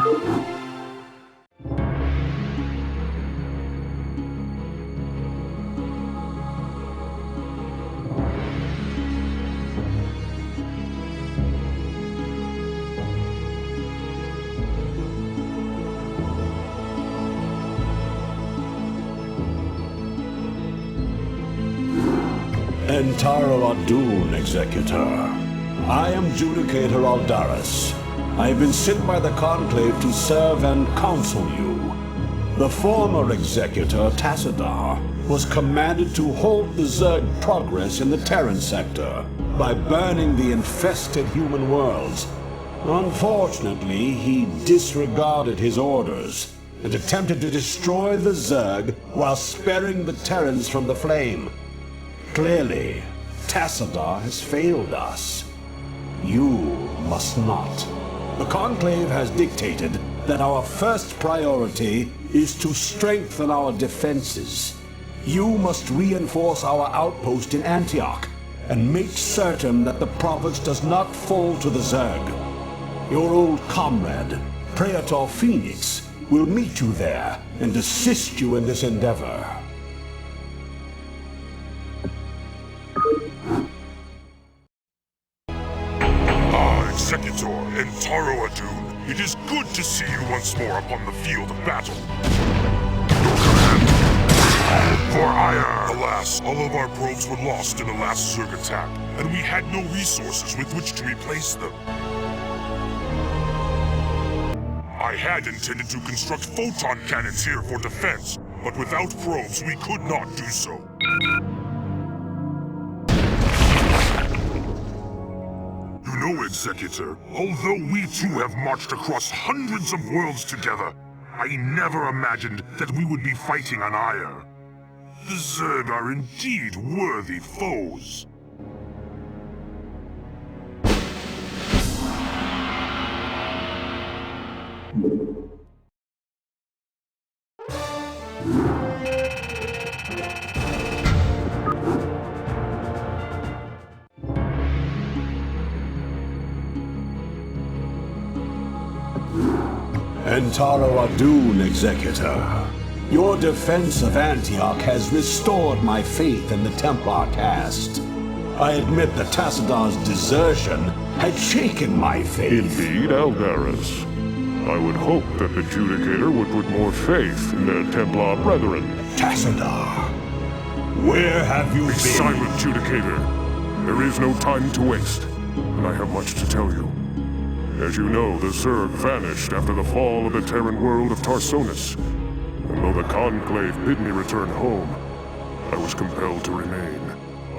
Entaro Adun, Executor. I am Judicator Aldaris. I have been sent by the Conclave to serve and counsel you. The former Executor, Tassadar, was commanded to halt the Zerg progress in the Terran sector by burning the infested human worlds. Unfortunately, he disregarded his orders and attempted to destroy the Zerg while sparing the Terrans from the flame. Clearly, Tassadar has failed us. You must not. The Conclave has dictated that our first priority is to strengthen our defenses. You must reinforce our outpost in Antioch and make certain that the province does not fall to the Zerg. Your old comrade, Praetor Phoenix, will meet you there and assist you in this endeavor. Executor Entaro Adun, it is good to see you once more upon the field of battle. Your command. For ire! Alas, all of our probes were lost in the last Zerg attack, and we had no resources with which to replace them. I had intended to construct photon cannons here for defense, but without probes we could not do so. No, Executor. Although we too have marched across hundreds of worlds together, I never imagined that we would be fighting on Ire. The Zerg are indeed worthy foes. Entaro Adun, Executor. Your defense of Antioch has restored my faith in the Templar caste. I admit that Tassadar's desertion had shaken my faith. Indeed, Aldaris. I would hope that the Judicator would put more faith in their Templar brethren. Tassadar, where have you been? Be silent, Judicator. There is no time to waste, and I have much to tell you. As you know, the Zerg vanished after the fall of the Terran world of Tarsonis. And though the Conclave bid me return home, I was compelled to remain.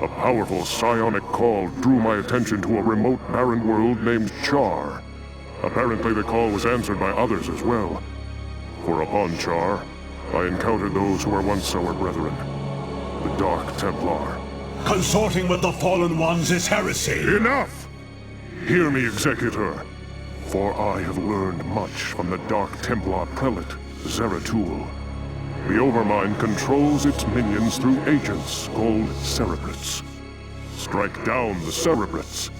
A powerful psionic call drew my attention to a remote barren world named Char. Apparently the call was answered by others as well. For upon Char, I encountered those who were once our brethren, the Dark Templar. Consorting with the Fallen Ones is heresy! Enough! Hear me, Executor. For I have learned much from the Dark Templar Prelate, Zeratul. The Overmind controls its minions through agents called Cerebrates. Strike down the Cerebrates,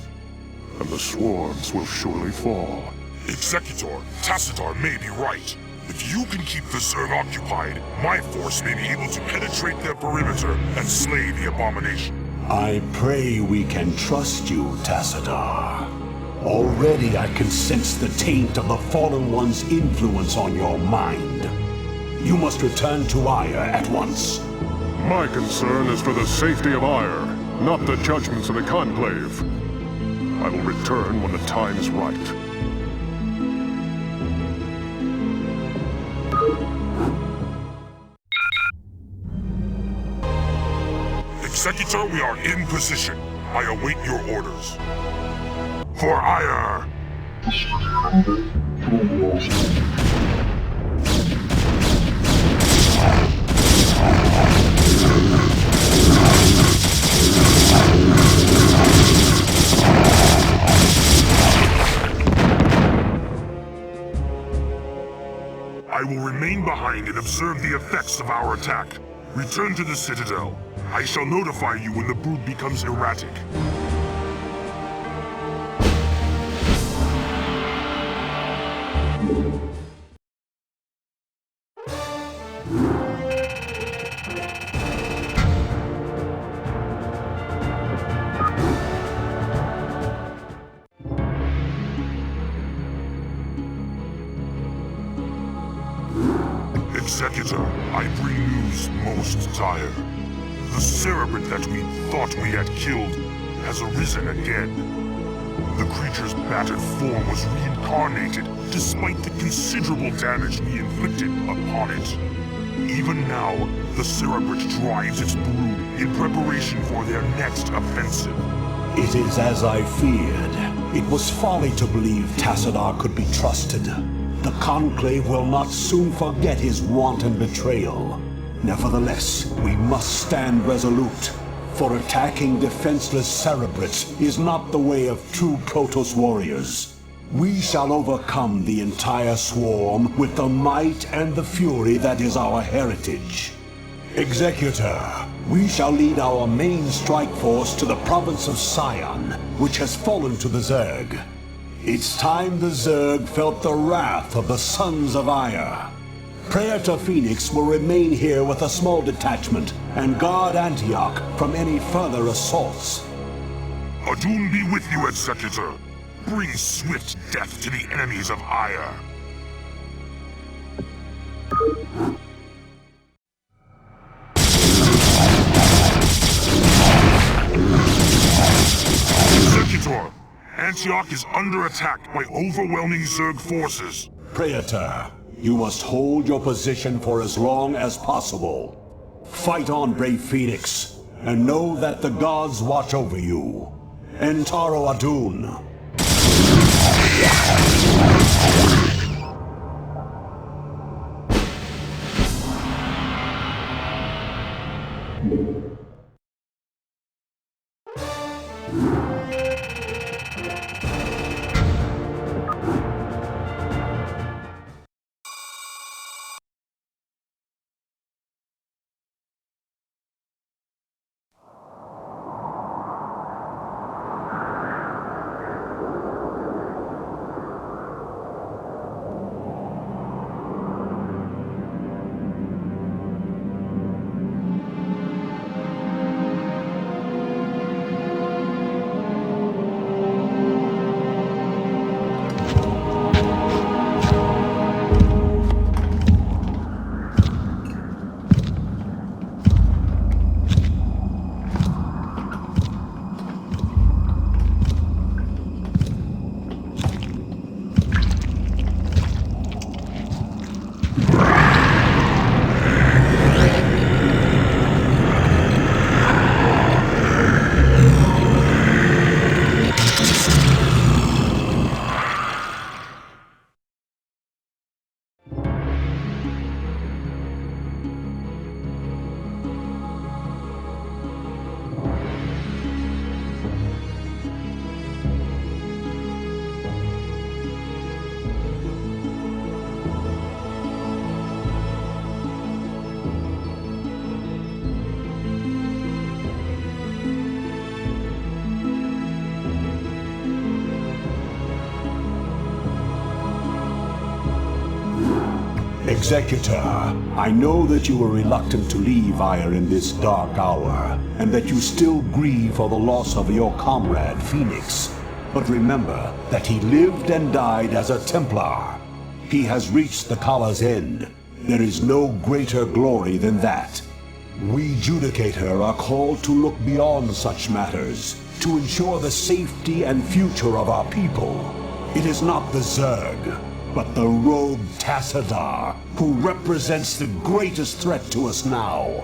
and the swarms will surely fall. Executor, Tassadar may be right. If you can keep the Zerg occupied, my force may be able to penetrate their perimeter and slay the abomination. I pray we can trust you, Tassadar. Already I can sense the taint of the Fallen One's influence on your mind. You must return to Ire at once. My concern is for the safety of Ire, not the judgments of the Conclave. I will return when the time is right. Executor, we are in position. I await your orders. For ire! I will remain behind and observe the effects of our attack. Return to the Citadel. I shall notify you when the brood becomes erratic. Executor, I bring news most dire. The cerebrate that we thought we had killed has arisen again. The creature's battered form was reincarnated despite the considerable damage we inflicted upon it. Even now, the cerebrate drives its brood in preparation for their next offensive. It is as I feared. It was folly to believe Tassadar could be trusted. The Conclave will not soon forget his wanton betrayal. Nevertheless, we must stand resolute, for attacking defenseless cerebrates is not the way of true Protoss warriors. We shall overcome the entire swarm with the might and the fury that is our heritage. Executor, we shall lead our main strike force to the province of Sion, which has fallen to the Zerg. It's time the Zerg felt the wrath of the Sons of Ire. Praetor Phoenix will remain here with a small detachment and guard Antioch from any further assaults. Adun be with you, Executor. Bring swift death to the enemies of Ire. Executor, Antioch is under attack by overwhelming Zerg forces. Praetor, you must hold your position for as long as possible. Fight on, brave Phoenix, and know that the gods watch over you. Entaro Adun. Executor, I know that you were reluctant to leave Ire in this dark hour, and that you still grieve for the loss of your comrade, Phoenix. But remember that he lived and died as a Templar. He has reached the Kala's end. There is no greater glory than that. We Judicator are called to look beyond such matters, to ensure the safety and future of our people. It is not the Zerg, but the rogue Tassadar, who represents the greatest threat to us now.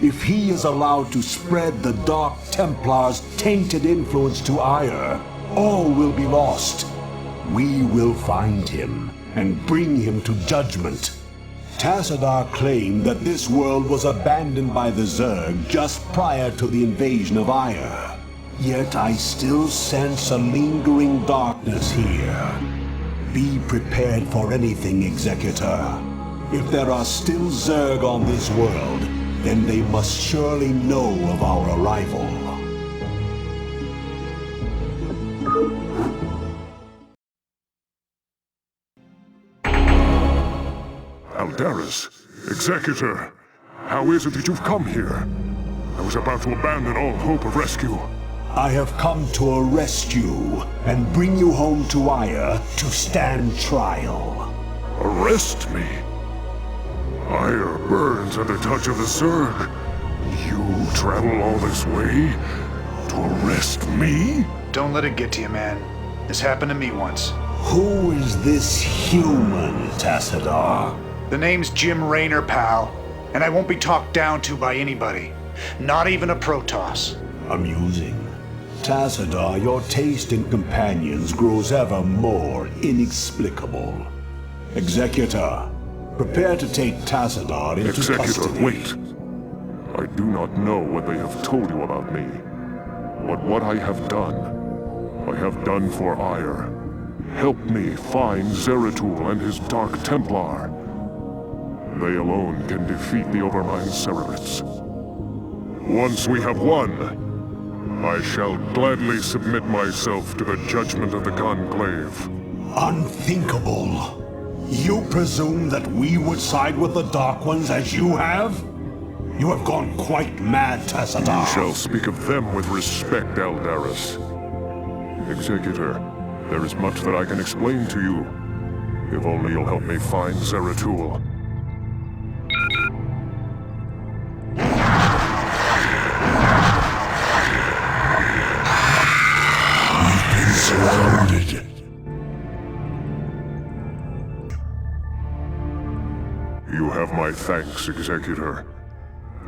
If he is allowed to spread the Dark Templar's tainted influence to Ire, all will be lost. We will find him and bring him to judgment. Tassadar claimed that this world was abandoned by the Zerg just prior to the invasion of Ire. Yet I still sense a lingering darkness here. Be prepared for anything, Executor. If there are still Zerg on this world, then they must surely know of our arrival. Aldaris, Executor, how is it that you've come here? I was about to abandon all hope of rescue. I have come to arrest you and bring you home to Ire to stand trial. Arrest me? Ire burns at the touch of the Zerg. You travel all this way to arrest me? Don't let it get to you, man. This happened to me once. Who is this human, Tassadar? The name's Jim Raynor, pal. And I won't be talked down to by anybody. Not even a Protoss. Amusing. Tassadar, your taste in companions grows ever more inexplicable. Executor, prepare to take Tassadar into Executor, custody. wait. I do not know what they have told you about me. But what I have done for Ire. Help me find Zeratul and his Dark Templar. They alone can defeat the Overmind Cerebrits. Once we have won, I shall gladly submit myself to the judgment of the Conclave. Unthinkable. You presume that we would side with the Dark Ones as you have? You have gone quite mad, Tassadar. You shall speak of them with respect, Eldaris. Executor, there is much that I can explain to you. If only you'll help me find Zeratul. Surrounded. You have my thanks, Executor.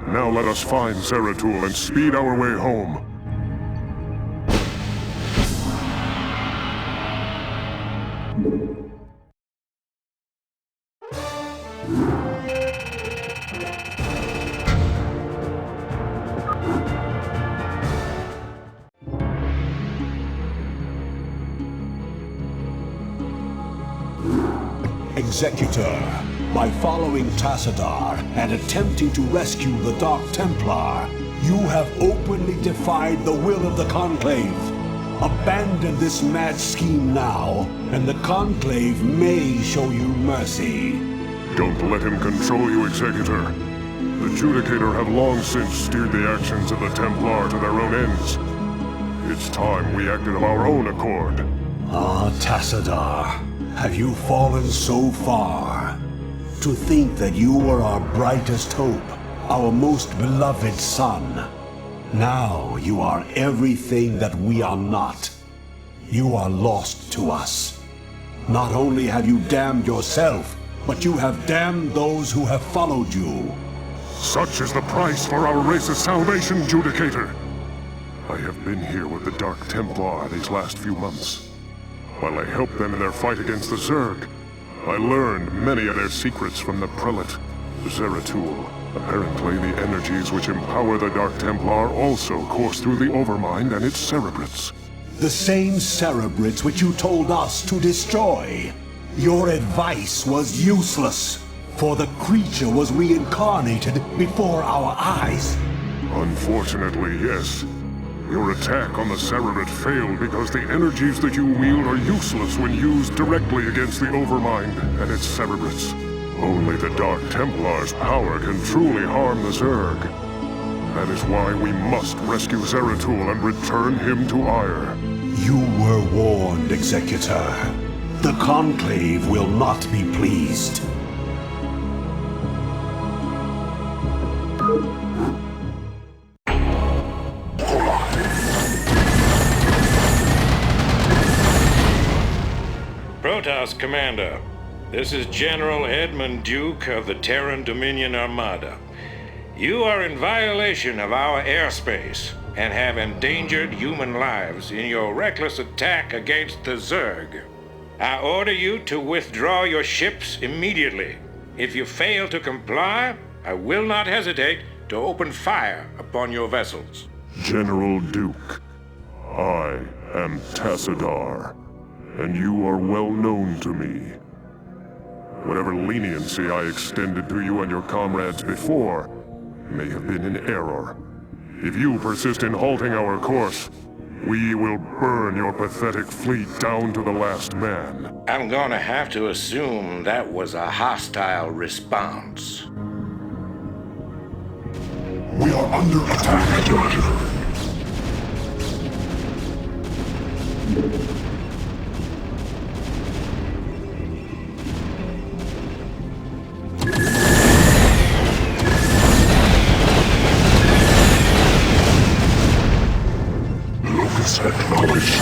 Now let us find Zeratul and speed our way home. Executor, by following Tassadar and attempting to rescue the Dark Templar, you have openly defied the will of the Conclave. Abandon this mad scheme now, and the Conclave may show you mercy. Don't let him control you, Executor. The Judicator have long since steered the actions of the Templar to their own ends. It's time we acted of our own accord. Ah, Tassadar, have you fallen so far? To think that you were our brightest hope, our most beloved son. Now you are everything that we are not. You are lost to us. Not only have you damned yourself, but you have damned those who have followed you. Such is the price for our race's salvation, Judicator. I have been here with the Dark Templar these last few months. While I helped them in their fight against the Zerg, I learned many of their secrets from the Prelate, Zeratul. Apparently, the energies which empower the Dark Templar also course through the Overmind and its Cerebrits. The same Cerebrits which you told us to destroy. Your advice was useless, for the creature was reincarnated before our eyes. Unfortunately, yes. Your attack on the Cerebrit failed because the energies that you wield are useless when used directly against the Overmind and its Cerebrits. Only the Dark Templar's power can truly harm the Zerg. That is why we must rescue Zeratul and return him to Ire. You were warned, Executor. The Conclave will not be pleased. Protoss Commander, this is General Edmund Duke of the Terran Dominion Armada. You are in violation of our airspace and have endangered human lives in your reckless attack against the Zerg. I order you to withdraw your ships immediately. If you fail to comply, I will not hesitate to open fire upon your vessels. General Duke, I am Tassadar, and you are well known to me. Whatever leniency I extended to you and your comrades before may have been in error. If you persist in halting our course, we will burn your pathetic fleet down to the last man. I'm gonna have to assume that was a hostile response. We are under attack, Roger. Protoss acknowledged.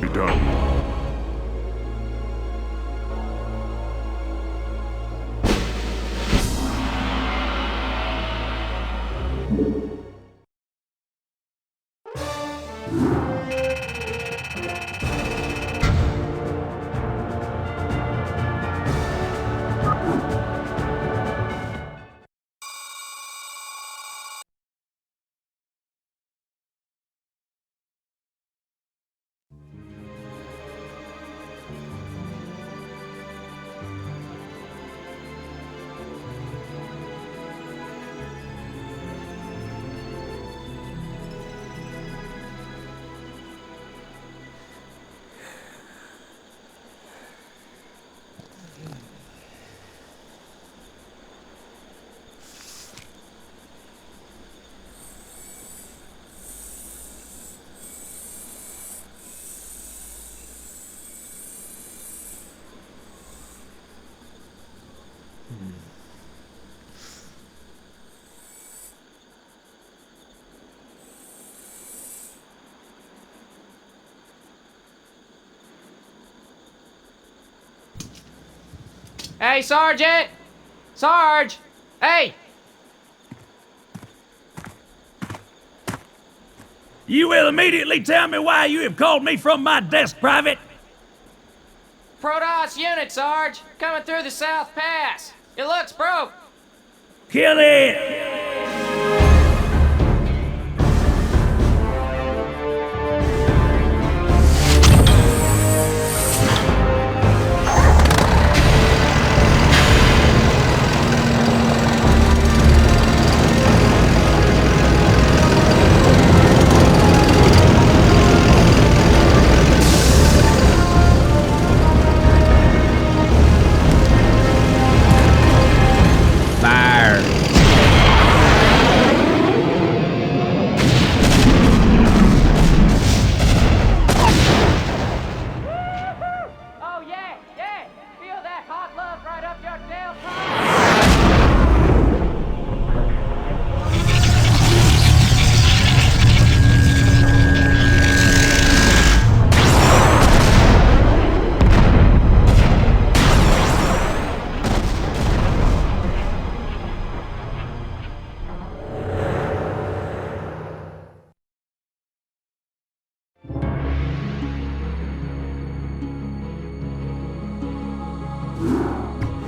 Be done. Hey, Sergeant! Sarge! Hey! You will immediately tell me why you have called me from my desk, Private. Protoss unit, Sarge! Coming through the South Pass! It looks broke! Kill it! Oh yeah, yeah! Feel that hot love right up your tailpipe!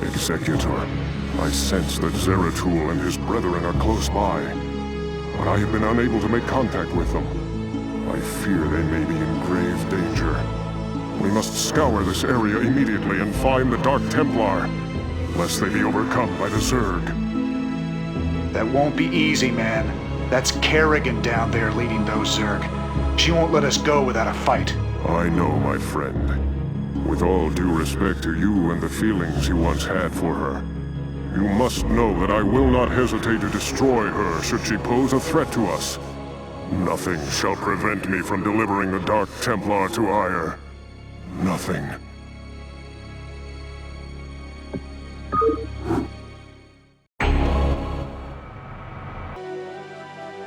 Executor, I sense that Zeratul and his brethren are close by, but I have been unable to make contact with them. I fear they may be in grave danger. We must scour this area immediately and find the Dark Templar, lest they be overcome by the Zerg. That won't be easy, man. That's Kerrigan down there leading those Zerg. She won't let us go without a fight. I know, my friend. With all due respect to you and the feelings you once had for her, you must know that I will not hesitate to destroy her should she pose a threat to us. Nothing shall prevent me from delivering the Dark Templar to Ire. Nothing.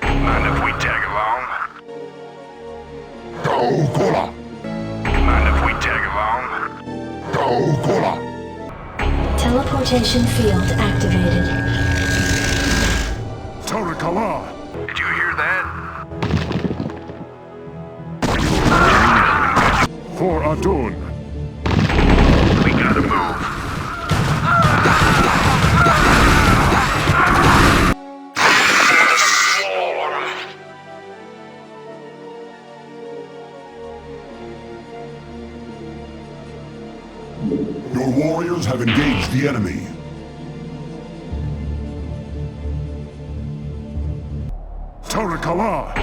Mind if we tag along? Go, Kola! Mind if we tag along? Go, Kola! Teleportation field activated. Tarakala! Did you hear that? For Adun! We gotta move. Your warriors have engaged the enemy. Tarakala!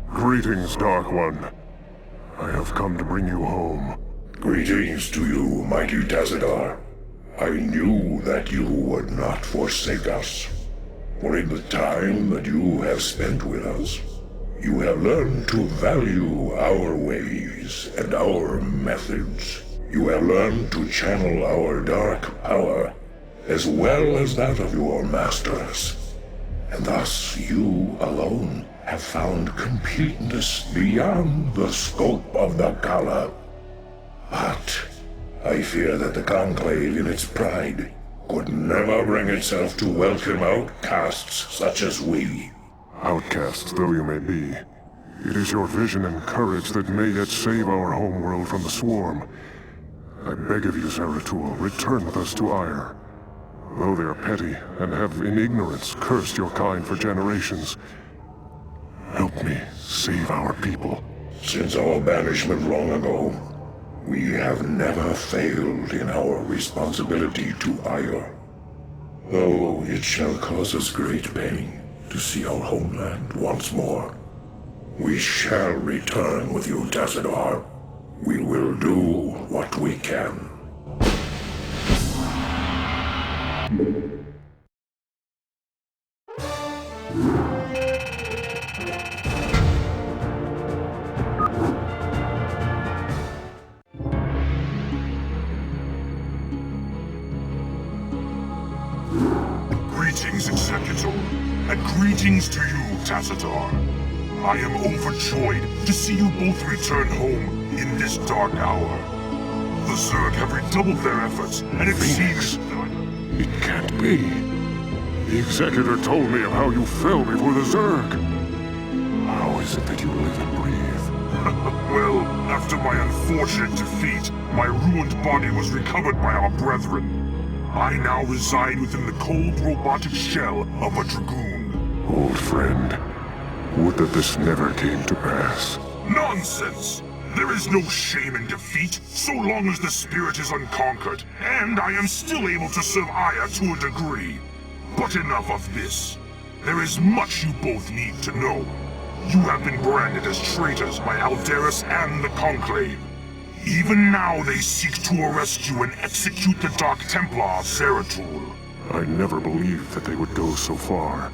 Greetings, Dark One. I have come to bring you home. Greetings to you, mighty Tazadar. I knew that you would not forsake us. For in the time that you have spent with us, you have learned to value our ways and our methods. You have learned to channel our dark power as well as that of your masters. And thus you alone have found completeness beyond the scope of the Kala. But I fear that the Conclave in its pride could never bring itself to welcome outcasts such as we. Outcasts though you may be, it is your vision and courage that may yet save our homeworld from the swarm. I beg of you, Zeratul, return with us to Ire. Though they are petty and have in ignorance cursed your kind for generations, help me save our people. Since our banishment long ago, we have never failed in our responsibility to Ire. Though it shall cause us great pain to see our homeland once more, we shall return with you, Tassadar. We will do what we can. Greetings, Executor, and greetings to you, Tassadar. I am overjoyed to see you both return home in this dark hour. The Zerg have redoubled their efforts, and it seems... It can't be. The Executor told me of how you fell before the Zerg. How is it that you live and breathe? Well, after my unfortunate defeat, my ruined body was recovered by our brethren. I now reside within the cold robotic shell of a Dragoon. Old friend, would that this never came to pass. Nonsense! There is no shame in defeat, so long as the spirit is unconquered, and I am still able to serve Aya to a degree. But enough of this. There is much you both need to know. You have been branded as traitors by Aldaris and the Conclave. Even now they seek to arrest you and execute the Dark Templar, Zeratul. I never believed that they would go so far.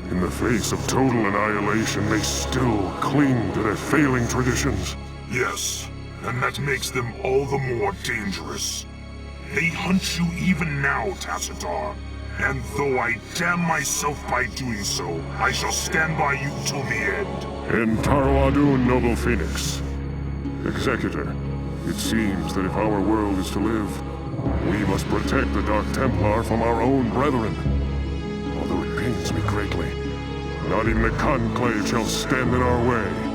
In the face of total annihilation, they still cling to their failing traditions. Yes, and that makes them all the more dangerous. They hunt you even now, Tassadar. And though I damn myself by doing so, I shall stand by you till the end. In Taro Adun, Noble Phoenix. Executor, it seems that if our world is to live, we must protect the Dark Templar from our own brethren. Although it pains me greatly, not even the Conclave shall stand in our way.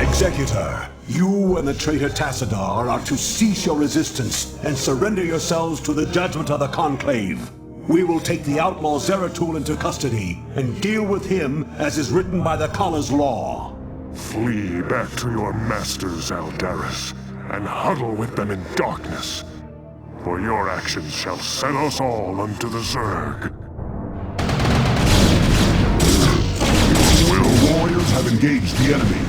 Executor, you and the traitor Tassadar are to cease your resistance and surrender yourselves to the judgment of the Conclave. We will take the outlaw Zeratul into custody and deal with him as is written by the Kala's law. Flee back to your masters, Aldaris, and huddle with them in darkness. For your actions shall set us all unto the Zerg. The warriors have engaged the enemy.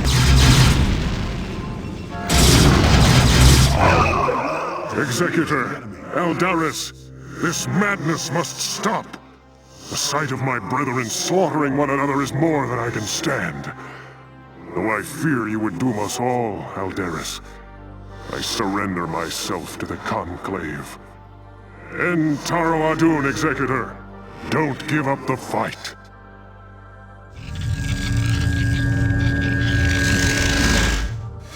Executor, Aldaris, this madness must stop. The sight of my brethren slaughtering one another is more than I can stand. Though I fear you would doom us all, Aldaris, I surrender myself to the Conclave. End Taro Adun, Executor. Don't give up the fight.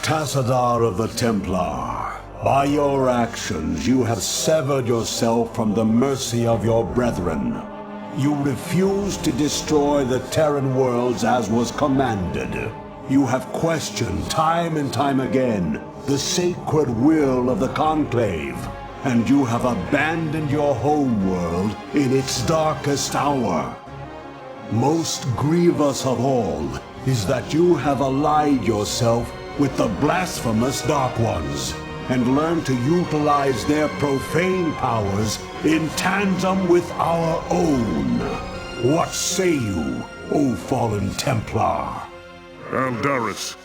Tassadar of the Templar, by your actions you have severed yourself from the mercy of your brethren. You refused to destroy the Terran worlds as was commanded. You have questioned time and time again the sacred will of the Conclave, and you have abandoned your homeworld in its darkest hour. Most grievous of all is that you have allied yourself with the blasphemous Dark Ones, and learned to utilize their profane powers in tandem with our own. What say you, O fallen Templar? Aldaris,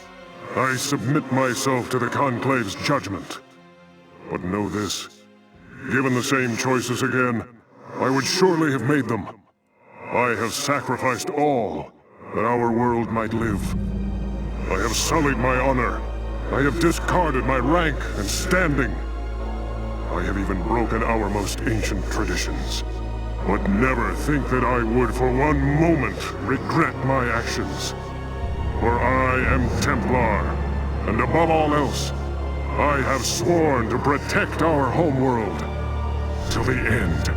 I submit myself to the Conclave's judgment. But know this, given the same choices again, I would surely have made them. I have sacrificed all that our world might live. I have sullied my honor I have discarded my rank and standing. I have even broken our most ancient traditions. But never think that I would for one moment regret my actions. For I am Templar, and above all else, I have sworn to protect our homeworld till the end.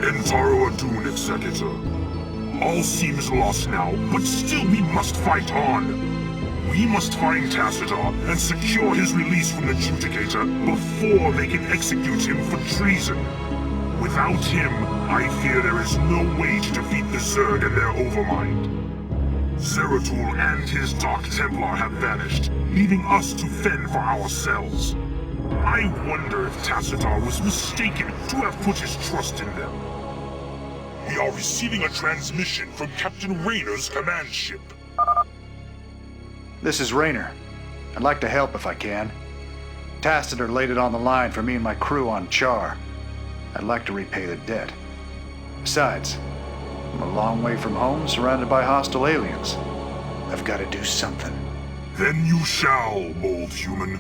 Entaro Adun, Executor. All seems lost now, but still we must fight on. We must find Tassadar and secure his release from the Judicator before they can execute him for treason. Without him, I fear there is no way to defeat the Zerg and their Overmind. Zeratul and his Dark Templar have vanished, leaving us to fend for ourselves. I wonder if Tassadar was mistaken to have put his trust in them. We are receiving a transmission from Captain Rayner's command ship. This is Rayner. I'd like to help if I can. Tassadar laid it on the line for me and my crew on Char. I'd like to repay the debt. Besides, I'm a long way from home, surrounded by hostile aliens. I've got to do something. Then you shall, Mold Human.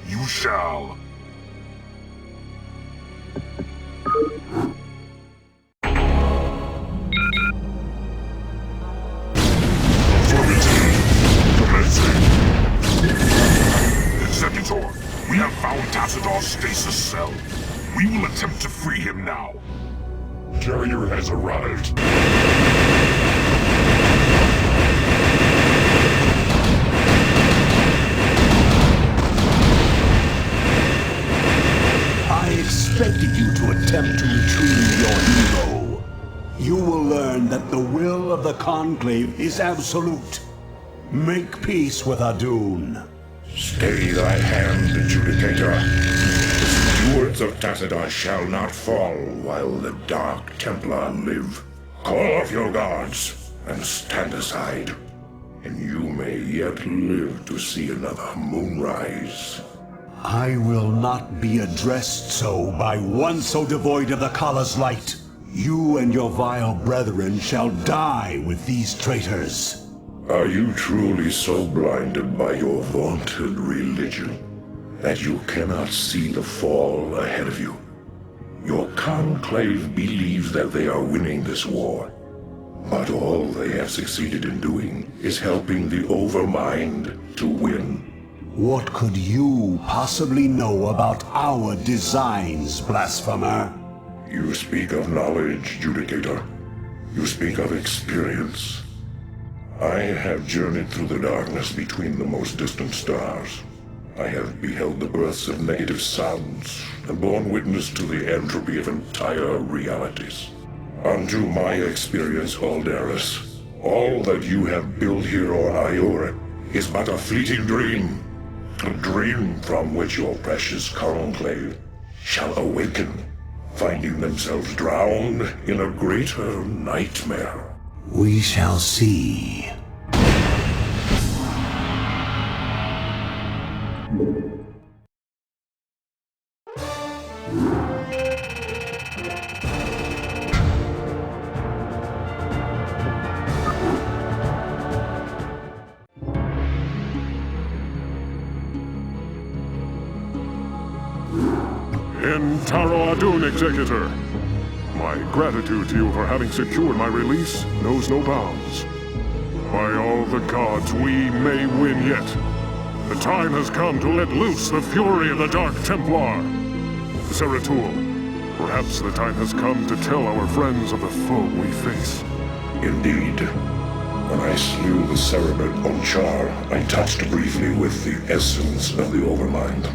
You shall. Executor, we have found Tassadar's stasis cell. We will attempt to free him now. Carrier has arrived. I expected you to attempt to retrieve your hero. You will learn that the will of the Conclave is absolute. Make peace with Adun. Stay thy hand, Adjudicator. The stewards of Tassadar shall not fall while the Dark Templar live. Call off your guards and stand aside, and you may yet live to see another moonrise. I will not be addressed so by one so devoid of the Kala's light. You and your vile brethren shall die with these traitors. Are you truly so blinded by your vaunted religion that you cannot see the fall ahead of you? Your conclave believes that they are winning this war, but all they have succeeded in doing is helping the Overmind to win. What could you possibly know about our designs, blasphemer? You speak of knowledge, Judicator. You speak of experience. I have journeyed through the darkness between the most distant stars. I have beheld the births of negative sounds, and borne witness to the entropy of entire realities. Unto my experience, Aldaris, all that you have built here on Iora is but a fleeting dream. A dream from which your precious conclave shall awaken, finding themselves drowned in a greater nightmare. We shall see. Taro Adun, Executor. My gratitude to you for having secured my release knows no bounds. By all the gods, we may win yet. The time has come to let loose the fury of the Dark Templar. Zeratul, perhaps the time has come to tell our friends of the foe we face. Indeed. When I slew the Cerebrit on Char, I touched briefly with the essence of the Overmind.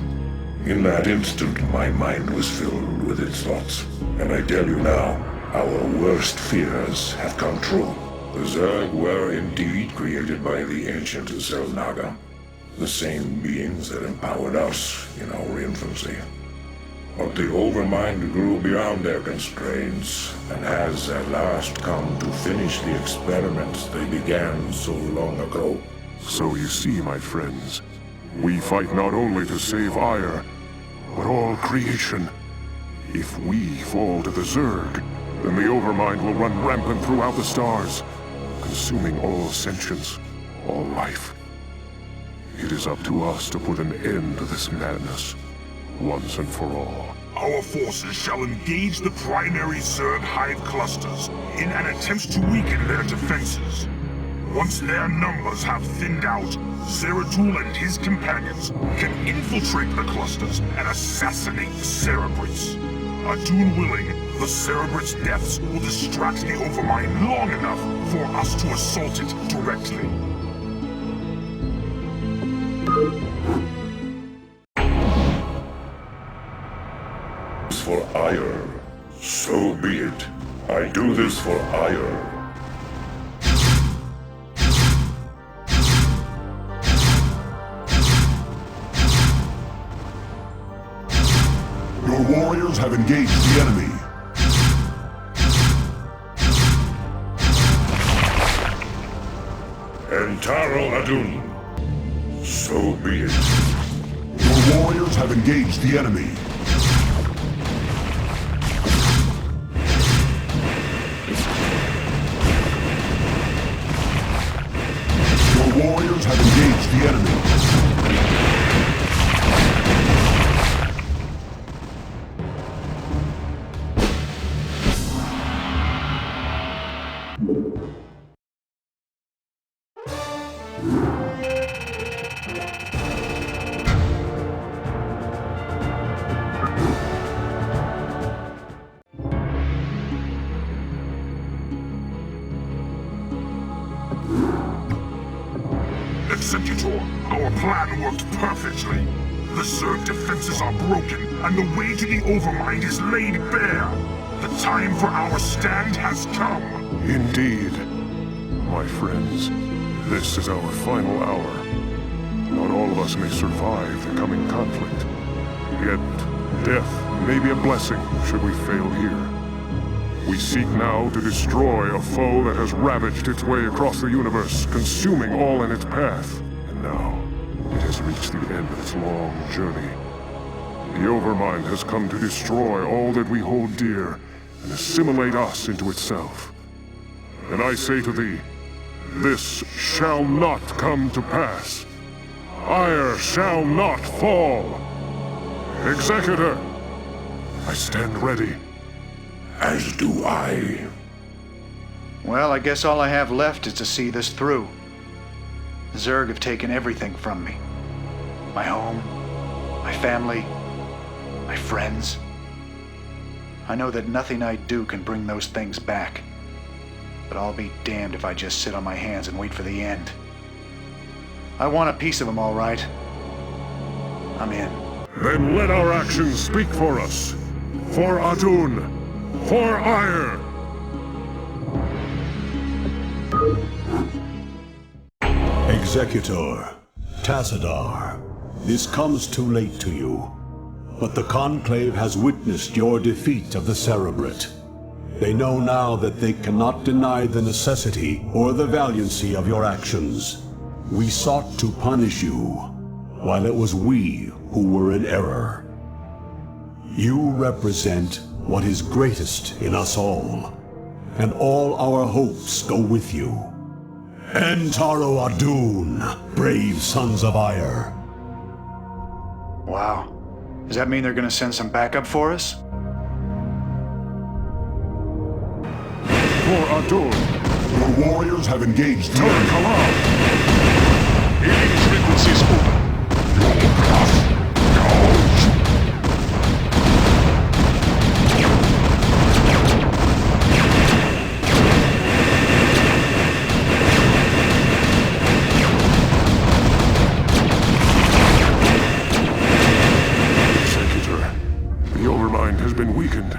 In that instant, my mind was filled with its thoughts. And I tell you now, our worst fears have come true. The Zerg were indeed created by the ancient Zelnaga, the same beings that empowered us in our infancy. But the Overmind grew beyond their constraints, and has at last come to finish the experiments they began so long ago. So you see, my friends, we fight not only to save Ire, but all creation. If we fall to the Zerg, then the Overmind will run rampant throughout the stars, consuming all sentience, all life. It is up to us to put an end to this madness, once and for all. Our forces shall engage the primary Zerg hive clusters in an attempt to weaken their defenses. Once their numbers have thinned out, Zeratul and his companions can infiltrate the clusters and assassinate the Cerebrits. Adun willing, the Cerebrits' deaths will distract the Overmind long enough for us to assault it directly. For Ire, so be it. I do this for Ire. Your warriors have engaged the enemy. Taro Adun, so be it. Your warriors have engaged the enemy. Your warriors have engaged the enemy. Executor, our plan worked perfectly. The Zerg defenses are broken, and the way to the Overmind is laid bare. The time for our stand has come. Indeed. My friends, this is our final hour. Not all of us may survive the coming conflict. Yet, death may be a blessing should we fail here. We seek now to destroy a foe that has ravaged its way across the universe, consuming all in its path. And now, it has reached the end of its long journey. The Overmind has come to destroy all that we hold dear, and assimilate us into itself. And I say to thee, this shall not come to pass. Ire shall not fall. Executor, I stand ready. As do I. Well, I guess all I have left is to see this through. The Zerg have taken everything from me. My home, my family, my friends. I know that nothing I do can bring those things back. But I'll be damned if I just sit on my hands and wait for the end. I want a piece of them, all right. I'm in. Then let our actions speak for us. For Adun. For Ire. Executor, Tassadar, this comes too late to you. But the Conclave has witnessed your defeat of the Cerebrit. They know now that they cannot deny the necessity or the valiancy of your actions. We sought to punish you, while it was we who were in error. You represent what is greatest in us all, and all our hopes go with you. Taro Adun, brave sons of Ire. Wow. Does that mean they're gonna send some backup for us? For Adun, Your warriors have engaged Terran. Kalam. Alien frequencies open. The Overmind has been weakened,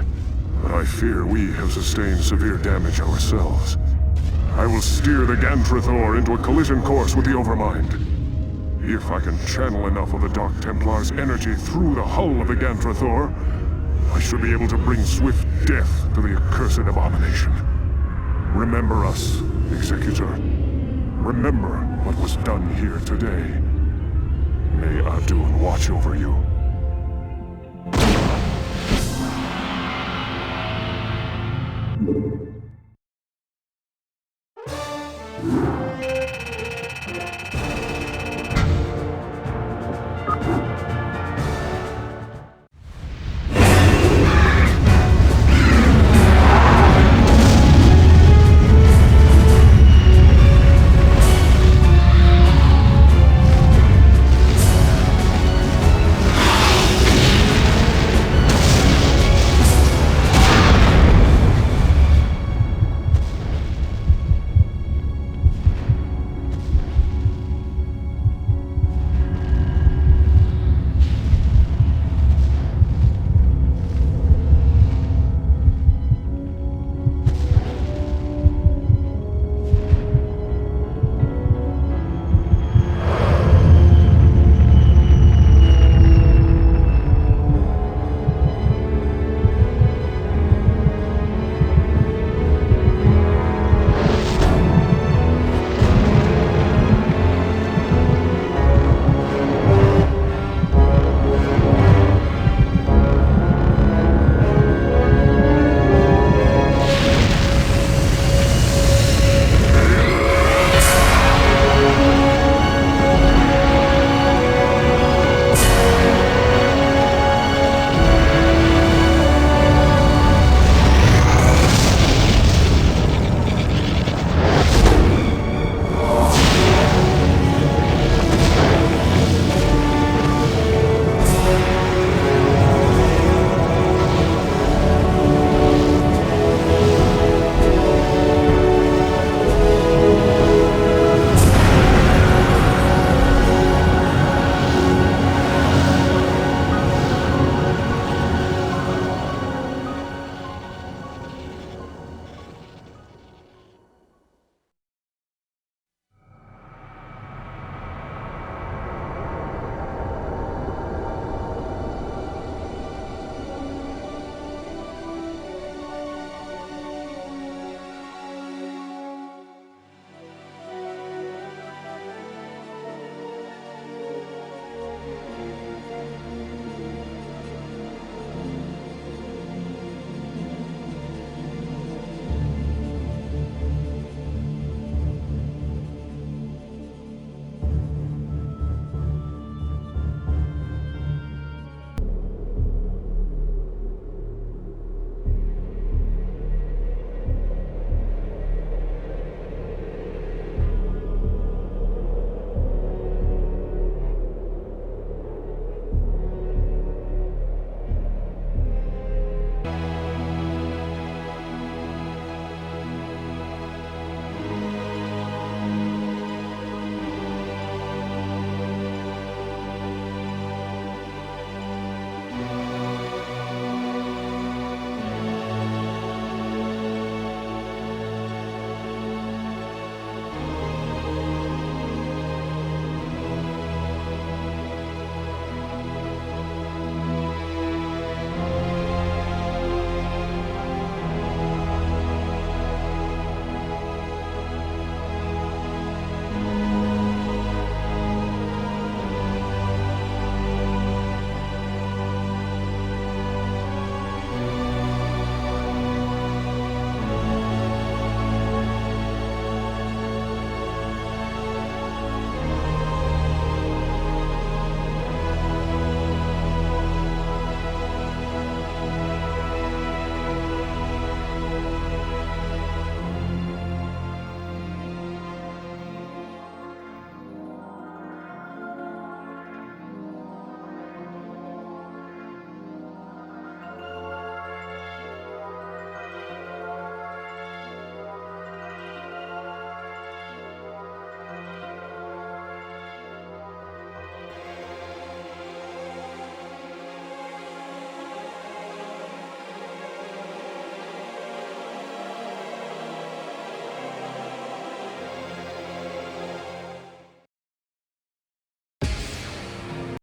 but I fear we have sustained severe damage ourselves. I will steer the Gantrathor into a collision course with the Overmind. If I can channel enough of the Dark Templar's energy through the hull of the Gantrathor, I should be able to bring swift death to the accursed abomination. Remember us, Executor. Remember what was done here today. May Adun watch over you.